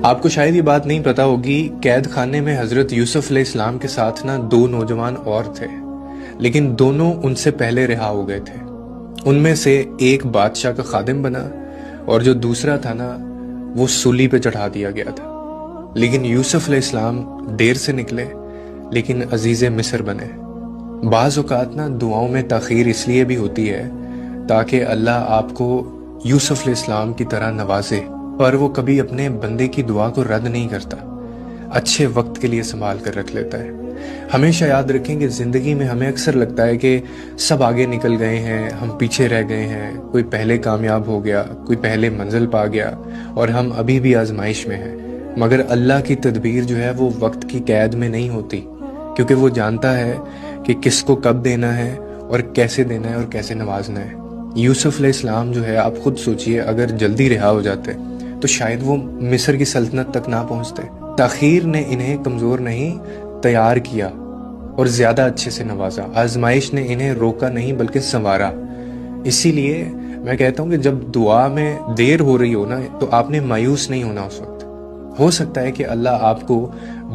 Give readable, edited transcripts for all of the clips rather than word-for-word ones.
آپ کو شاید یہ بات نہیں پتا ہوگی، قید خانے میں حضرت یوسف علیہ السلام کے ساتھ نا 2 نوجوان اور تھے، لیکن دونوں ان سے پہلے رہا ہو گئے تھے۔ ان میں سے ایک بادشاہ کا خادم بنا اور جو دوسرا تھا نا وہ سولی پہ چڑھا دیا گیا تھا۔ لیکن یوسف علیہ السلام دیر سے نکلے لیکن عزیز مصر بنے۔ بعض اوقات نا دعاؤں میں تاخیر اس لیے بھی ہوتی ہے تاکہ اللہ آپ کو یوسف علیہ السلام کی طرح نوازے، پر وہ کبھی اپنے بندے کی دعا کو رد نہیں کرتا، اچھے وقت کے لیے سنبھال کر رکھ لیتا ہے۔ ہمیشہ یاد رکھیں کہ زندگی میں ہمیں اکثر لگتا ہے کہ سب آگے نکل گئے ہیں، ہم پیچھے رہ گئے ہیں، کوئی پہلے کامیاب ہو گیا، کوئی پہلے منزل پا گیا اور ہم ابھی بھی آزمائش میں ہیں۔ مگر اللہ کی تدبیر جو ہے وہ وقت کی قید میں نہیں ہوتی، کیونکہ وہ جانتا ہے کہ کس کو کب دینا ہے اور کیسے دینا ہے اور کیسے نوازنا ہے۔ یوسف علیہ السلام جو ہے، آپ خود سوچئے، اگر جلدی رہا ہو جاتے تو شاید وہ مصر کی سلطنت تک نہ پہنچتے۔ تاخیر نے انہیں کمزور نہیں، تیار کیا اور زیادہ اچھے سے نوازا۔ آزمائش نے انہیں روکا نہیں بلکہ سنوارا۔ اسی لیے میں کہتا ہوں کہ جب دعا میں دیر ہو رہی ہو نا تو آپ نے مایوس نہیں ہونا اس وقت۔ ہو سکتا ہے کہ اللہ آپ کو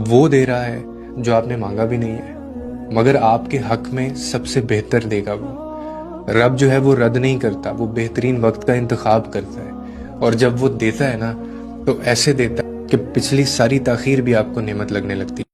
وہ دے رہا ہے جو آپ نے مانگا بھی نہیں ہے، مگر آپ کے حق میں سب سے بہتر دے گا وہ۔ رب جو ہے وہ رد نہیں کرتا، وہ بہترین وقت کا انتخاب کرتا ہے، اور جب وہ دیتا ہے نا تو ایسے دیتا ہے کہ پچھلی ساری تاخیر بھی آپ کو نعمت لگنے لگتی ہے۔